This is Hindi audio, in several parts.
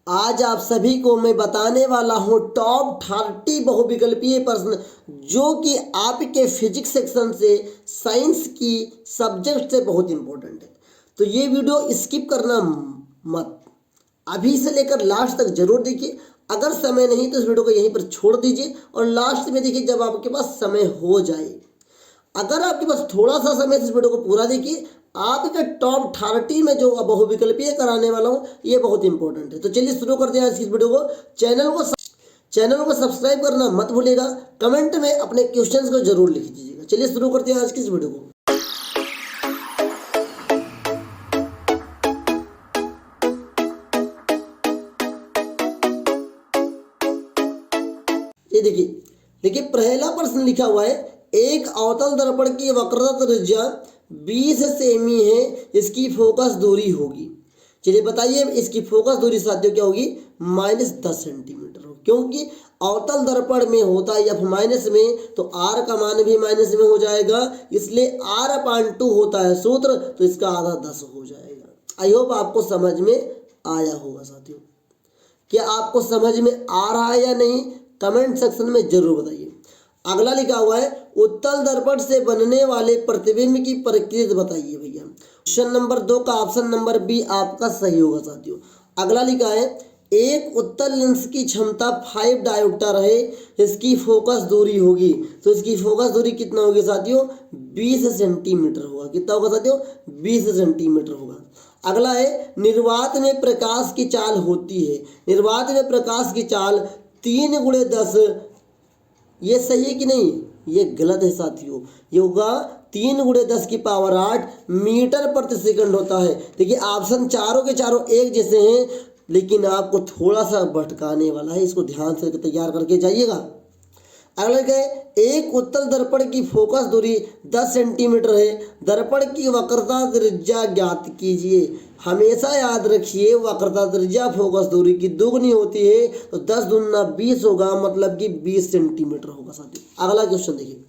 आज आप सभी को मैं बताने वाला हूँ टॉप 30 बहुविकल्पीय प्रश्न जो कि आपके फिजिक्स सेक्शन से साइंस की सब्जेक्ट से बहुत इंपॉर्टेंट है। तो ये वीडियो स्किप करना मत, अभी से लेकर लास्ट तक जरूर देखिए। अगर समय नहीं तो इस वीडियो को यहीं पर छोड़ दीजिए और लास्ट में देखिए जब आपके पास समय हो जाए। अगर आपके पास थोड़ा सा समय इस वीडियो को पूरा देखिए, आपके टॉप 30 में जो बहुविकल्पीय कराने वाला हूँ ये बहुत इंपॉर्टेंट है। तो चलिए शुरू करते हैं आज की इस वीडियो को। चैनल को सब्सक्राइब करना मत भूलिएगा, कमेंट में अपने क्वेश्चंस को जरूर लिख दीजिएगा। चलिए शुरू करते हैं आज की इस वीडियो को। ये देखिए पहला प्रश्न लिखा हुआ है, एक अवतल दर्पण की वक्रता त्रिज्या 20 सेमी है, इसकी फोकस दूरी होगी। चलिए बताइए इसकी फोकस दूरी साथियों क्या होगी? -10 सेंटीमीटर हो, क्योंकि अवतल दर्पण में होता है F माइनस में, तो R का मान भी माइनस में हो जाएगा, इसलिए R/2 होता है सूत्र, तो इसका आधा 10 हो जाएगा। आई होप आपको समझ में आया होगा साथियों। क्या आपको समझ में आ रहा है या नहीं, कमेंट सेक्शन में जरूर बताइए। अगला लिखा हुआ है, उत्तल दर्पण से बनने वाले प्रतिबिंब की प्रकृति बताइए भैया। क्वेश्चन नंबर 2 का ऑप्शन नंबर बी आपका सही होगा साथियों। अगला लिखा है, एक उत्तल लेंस की क्षमता 5 डायोप्टर है, इसकी फोकस दूरी होगी। तो इसकी फोकस दूरी कितना होगी साथियों? 20 सेंटीमीटर होगा। कितना होगा साथियों? 20 सेंटीमीटर होगा। अगला है, निर्वात में प्रकाश की चाल होती है। निर्वात में प्रकाश की चाल 3×10, ये सही है कि नहीं? ये गलत है साथियों। ये होगा 3×10 की पावर 8 मीटर प्रति सेकंड होता है। देखिए ऑप्शन चारों के चारों एक जैसे हैं, लेकिन आपको थोड़ा सा भटकाने वाला है, इसको ध्यान से तैयार करके जाइएगा। अगला है, एक उत्तल दर्पण की फोकस दूरी 10 सेंटीमीटर है, दर्पण की वक्रता त्रिज्या ज्ञात कीजिए। हमेशा याद रखिए वक्रता त्रिज्या फोकस दूरी की दुगनी होती है, तो 10 दूना 20 होगा, मतलब कि 20 सेंटीमीटर होगा साथियों। अगला क्वेश्चन देखिए,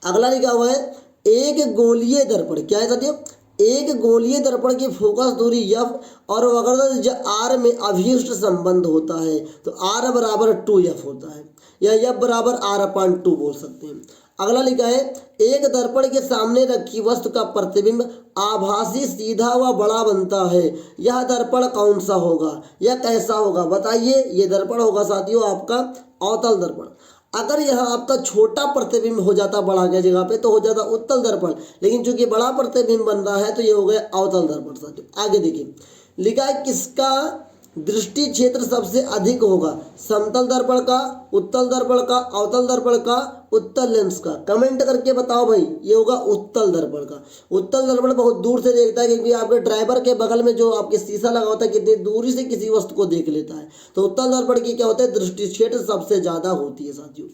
अगला लिखा हुआ है, एक गोलीय दर्पण, क्या है साथियों? एक गोलीय दर्पण की फोकस दूरी F और वक्रता त्रिज्या R में अभीष्ट संबंध होता है, तो R बराबर 2F होता है, या F बराबर R/2 बोल सकते हैं। अगला लिखा है, एक दर्पण के सामने रखी वस्तु का प्रतिबिंब आभासी, सीधा व बड़ा बनता है, यह दर्पण कौन सा होगा? यह कैसा होगा बताइए? ये दर्पण होगा साथियों आपका अवतल दर्पण। अगर यह आपका छोटा प्रतिबिंब हो जाता बड़ा के जगह पे, तो हो जाता उत्तल दर्पण, लेकिन चूंकि बड़ा प्रतिबिंब बन रहा है तो ये हो गया अवतल दर्पण साथियों। आगे देखिए, लिखा है, किसका दृष्टि क्षेत्र सबसे अधिक होगा? समतल दर्पण का, उत्तल दर्पण का, अवतल दर्पण का, उत्तल लेंस का? कमेंट करके बताओ भाई। ये होगा उत्तल दर्पण का। उत्तल दर्पण बहुत दूर से देखता है, क्योंकि आपके ड्राइवर के बगल में जो आपके शीशा लगा होता है, कितनी दूरी से किसी वस्तु को देख लेता है। तो उत्तल दर्पण की क्या होता है? दृष्टि क्षेत्र सबसे ज्यादा होती है साथियों।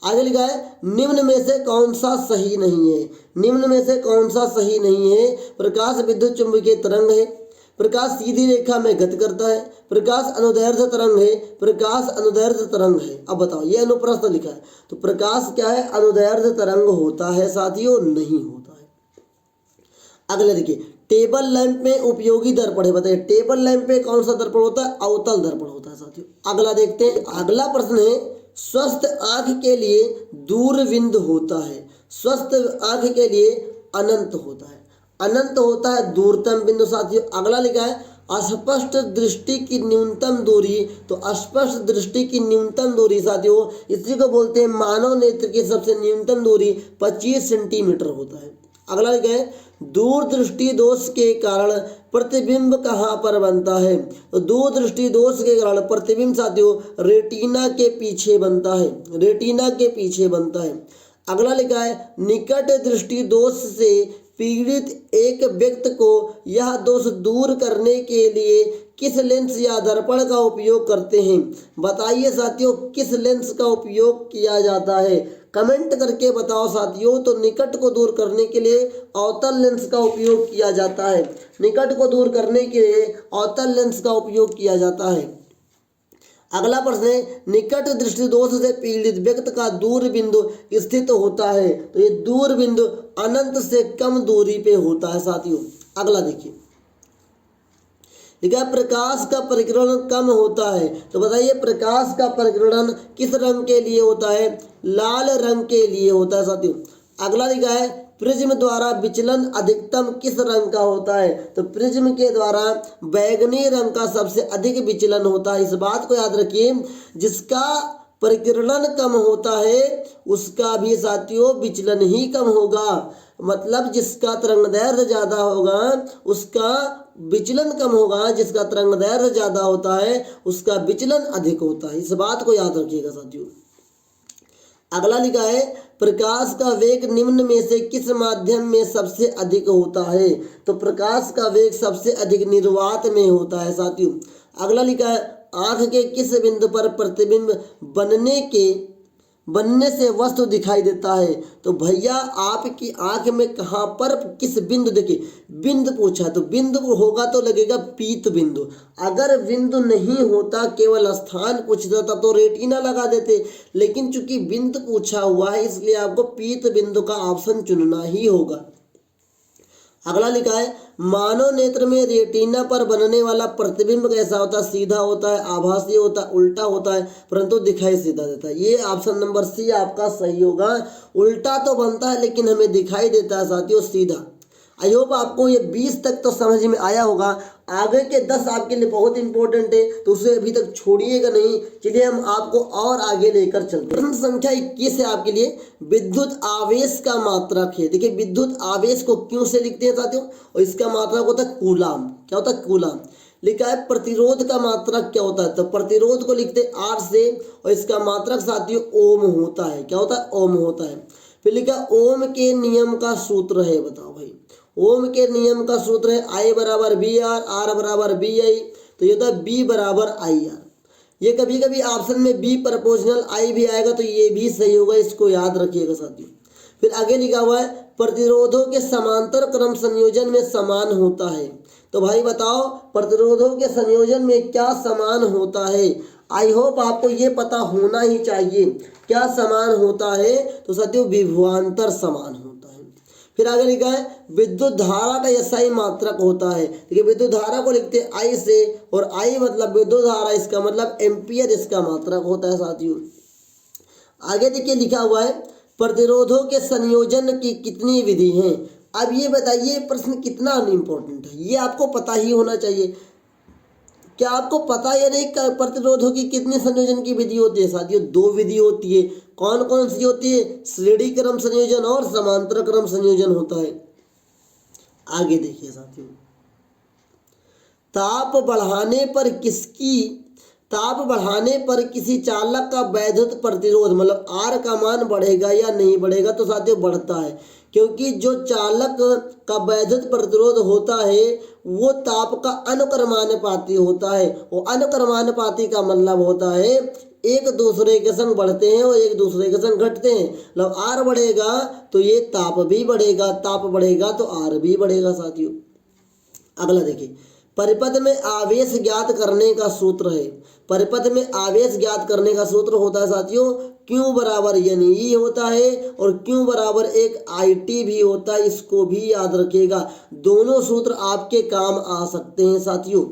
आगे लिखा है, निम्न में से कौन सा सही नहीं है? निम्न में से कौन सा सही नहीं है? प्रकाश विद्युत चुंबकीय तरंग है, प्रकाश सीधी रेखा में गति करता है, प्रकाश अनुदैर्ध्य तरंग है, प्रकाश अनुदैर्ध्य तरंग है। अब बताओ, ये अनुप्रश्न लिखा है, तो प्रकाश क्या है? अनुदैर्ध्य तरंग होता है साथियों, नहीं होता है। अगले देखिए, टेबल लैंप में उपयोगी दर्पण है, बताइए टेबल लैंप में कौन सा दर्पण होता है? अवतल दर्पण होता है साथियों। अगला देखते हैं, अगला प्रश्न है, स्वस्थ आंख के लिए दूरबिंदु होता है, स्वस्थ आंख के लिए अनंत होता है, अनंत होता है दूरतम बिंदु साथियों। अगला लिखा है, अस्पष्ट दृष्टि की न्यूनतम दूरी, तो अस्पष्ट दृष्टि की न्यूनतम दूरी साथियों, इसी को बोलते हैं मानव नेत्र की सबसे न्यूनतम दूरी 25 सेंटीमीटर होता है। अगला लिखा है, दूरदृष्टि दोष के कारण प्रतिबिंब कहाँ पर बनता है? तो दूरदृष्टि दोष के कारण प्रतिबिंब साथियों रेटिना के पीछे बनता है, रेटिना के पीछे बनता है। अगला लिखा है, निकट दृष्टि दोष से पीड़ित एक व्यक्ति को यह दोष दूर करने के लिए किस लेंस या दर्पण का उपयोग करते हैं? बताइए साथियों, किस लेंस का उपयोग किया जाता है? कमेंट करके बताओ साथियों। तो निकट को दूर करने के लिए अवतल लेंस का उपयोग किया जाता है, निकट को दूर करने के लिए अवतल लेंस का उपयोग किया जाता है। अगला प्रश्न है, निकट दृष्टि दोष से पीड़ित व्यक्ति का दूर बिंदु स्थित होता है, तो ये दूर बिंदु अनंत से कम दूरी पे होता है साथियों। अगला देखिए, ठीक है। प्रकाश का परिकरण कम होता है, तो बताइए प्रकाश का परिकरण किस रंग के लिए होता है? लाल रंग के लिए होता है साथियों। अगला लिखा है प्रिज्म द्वारा विचलन अधिकतम किस रंग का होता है? तो प्रिज्म के द्वारा बैगनी रंग का सबसे अधिक विचलन होता है। इस बात को याद रखिए, जिसका परिकिरण कम होता है उसका भी साथियों विचलन ही कम होगा। मतलब जिसका तरंगदैर्घ्य ज़्यादा होगा उसका विचलन कम होगा, जिसका तरंगदैर्घ्य ज़्यादा होता है उसका विचलन अधिक होता है। इस बात को याद रखिएगा साथियों। अगला लिखा है प्रकाश का वेग निम्न में से किस माध्यम में सबसे अधिक होता है? तो प्रकाश का वेग सबसे अधिक निर्वात में होता है साथियों। अगला लिखा है आँख के किस बिंदु पर प्रतिबिंब बनने से वस्तु दिखाई देता है? तो भैया आपकी आंख में कहाँ पर किस बिंदु, देखिए बिंदु पूछा तो बिंदु होगा तो लगेगा पीत बिंदु। अगर बिंदु नहीं होता केवल स्थान पूछता तब तो रेटिना लगा देते, लेकिन चूंकि बिंदु पूछा हुआ है इसलिए आपको पीत बिंदु का ऑप्शन चुनना ही होगा। अगला लिखा है मानव नेत्र में रेटिना पर बनने वाला प्रतिबिंब कैसा होता है? सीधा होता है, आभासी होता है, उल्टा होता है, परंतु दिखाई सीधा देता है। ये ऑप्शन नंबर सी आपका सही होगा। उल्टा तो बनता है लेकिन हमें दिखाई देता है साथियों सीधा। आई होप आपको ये 20 तक तो समझ में आया होगा। आगे के 10 आपके लिए बहुत इंपॉर्टेंट है, तो उसे अभी तक छोड़िएगा नहीं। चलिए हम आपको और आगे लेकर चलते हैं। प्रश्न संख्या 21 है आपके लिए, विद्युत आवेश का मात्रक है। देखिए विद्युत आवेश को क्यों से लिखते हैं साथियों? और इसका मात्रक होता है कूलाम। क्या होता है? कूलाम। लिखा है प्रतिरोध का मात्रक क्या होता है? तो प्रतिरोध को लिखते हैं R से, और इसका मात्रक साथियों ओम होता है। क्या होता है? ओम होता है। फिर लिखा ओम के नियम का सूत्र है, बताओ भाई। ओम के नियम का सूत्र है I बराबर बी आर, आर बराबर बी आई, तो ये होता है बी बराबर आई आर। ये कभी कभी ऑप्शन में बी प्रपोजनल आई भी आएगा तो ये भी सही होगा, इसको याद रखिएगा साथियों। फिर आगे लिखा हुआ है प्रतिरोधों के समांतर क्रम संयोजन में समान होता है। तो भाई बताओ प्रतिरोधों के संयोजन में क्या समान होता है? आई होप आपको ये पता होना ही चाहिए क्या समान होता है। तो साथियों विभवांतर समान होता है। फिर आगे लिखा है विद्युत धारा का एसआई मात्रक होता है। देखिए विद्युत धारा को लिखते हैं आई से, और आई मतलब विद्युत धारा, इसका मतलब एम्पियर इसका मात्रक होता है साथियों। आगे देखिए लिखा हुआ है प्रतिरोधों के संयोजन की कितनी विधि हैं। अब ये बताइए प्रश्न कितना अनइम्पोर्टेंट है, ये आपको पता ही होना चाहिए। क्या आपको पता है या नहीं प्रतिरोधों की कितने संयोजन की विधि होती है साथियों? 2 विधि होती है। कौन कौन सी होती है? श्रेणी क्रम संयोजन और समांतर क्रम संयोजन होता है। आगे देखिए साथियों, ताप बढ़ाने पर किसी चालक का वैद्युत प्रतिरोध मतलब R का मान बढ़ेगा या नहीं बढ़ेगा? तो साथियों बढ़ता है, क्योंकि जो चालक का वैद्युत प्रतिरोध होता है वो ताप का अनुक्रमानुपाती होता है। वो अनुक्रमानुपाती का मतलब होता है एक दूसरे के संग बढ़ते हैं और एक दूसरे के संग घटते हैं। मतलब R बढ़ेगा तो ये ताप भी बढ़ेगा, ताप बढ़ेगा तो R भी बढ़ेगा साथियों। अगला देखिए परिपथ में आवेश ज्ञात करने का सूत्र है। परिपथ में आवेश ज्ञात करने का सूत्र होता है साथियों Q बराबर NE होता है, और Q बराबर एक IT भी होता है, इसको भी याद रखिएगा। दोनों सूत्र आपके काम आ सकते हैं साथियों।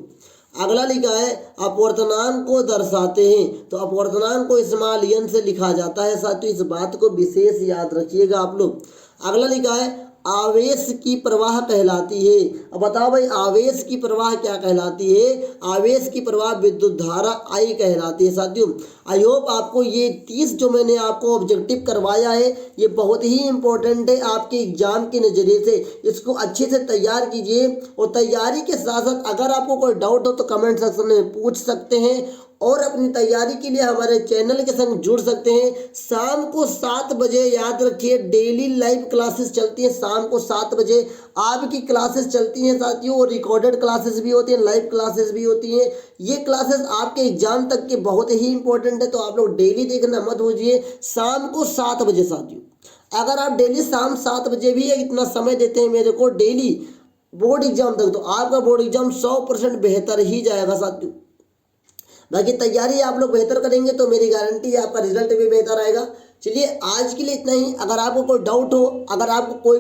अगला लिखा है अपवर्तनांक को दर्शाते हैं। तो अपवर्तनांक को स्मॉल n से लिखा जाता है साथियों, इस बात को विशेष याद रखिएगा आप लोग। अगला लिखा है आवेश की प्रवाह कहलाती है। अब बताओ भाई आवेश की प्रवाह क्या कहलाती है? आवेश की प्रवाह विद्युत धारा I कहलाती है साथियों। आई होप आपको ये 30 जो मैंने आपको ऑब्जेक्टिव करवाया है ये बहुत ही इंपॉर्टेंट है आपके एग्जाम के नज़रिए से। इसको अच्छे से तैयार कीजिए, और तैयारी के साथ साथ अगर आपको कोई डाउट हो तो कमेंट सेक्शन में पूछ सकते हैं, और अपनी तैयारी के लिए हमारे चैनल के संग जुड़ सकते हैं। शाम को 7 बजे याद रखिए डेली लाइव क्लासेस चलती हैं। शाम को 7 बजे आपकी क्लासेस चलती हैं साथियों, और रिकॉर्डेड क्लासेस भी होती हैं, लाइव क्लासेस भी होती हैं। ये क्लासेस आपके एग्जाम तक के बहुत ही इंपॉर्टेंट है, तो आप लोग डेली देखना मत भूलिए। शाम को 7 बजे साथियों, अगर आप डेली शाम 7 बजे भी इतना समय देते हैं मेरे को डेली बोर्ड एग्जाम तक, तो आपका बोर्ड एग्जाम 100% बेहतर ही जाएगा साथियों। बाकी तैयारी आप लोग बेहतर करेंगे तो मेरी गारंटी है आपका रिजल्ट भी बेहतर आएगा। चलिए आज के लिए इतना ही। अगर आपको कोई डाउट हो, अगर आपको कोई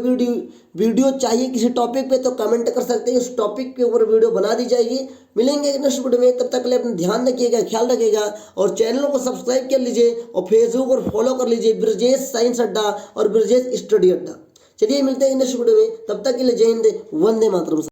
वीडियो चाहिए किसी टॉपिक पे, तो कमेंट कर सकते हैं, उस टॉपिक के ऊपर वीडियो बना दी जाएगी। मिलेंगे एक नेक्स्ट वीडियो में, तब तक के लिए अपना ध्यान रखिएगा, ख्याल रखिएगा और चैनल को सब्सक्राइब कर लीजिए और फेसबुक और फॉलो कर लीजिए ब्रजेश साइंस अड्डा और ब्रजेश स्टडी अड्डा। चलिए मिलते हैं नेक्स्ट वीडियो में, तब तक के लिए जय हिंद, वंदे मातरम।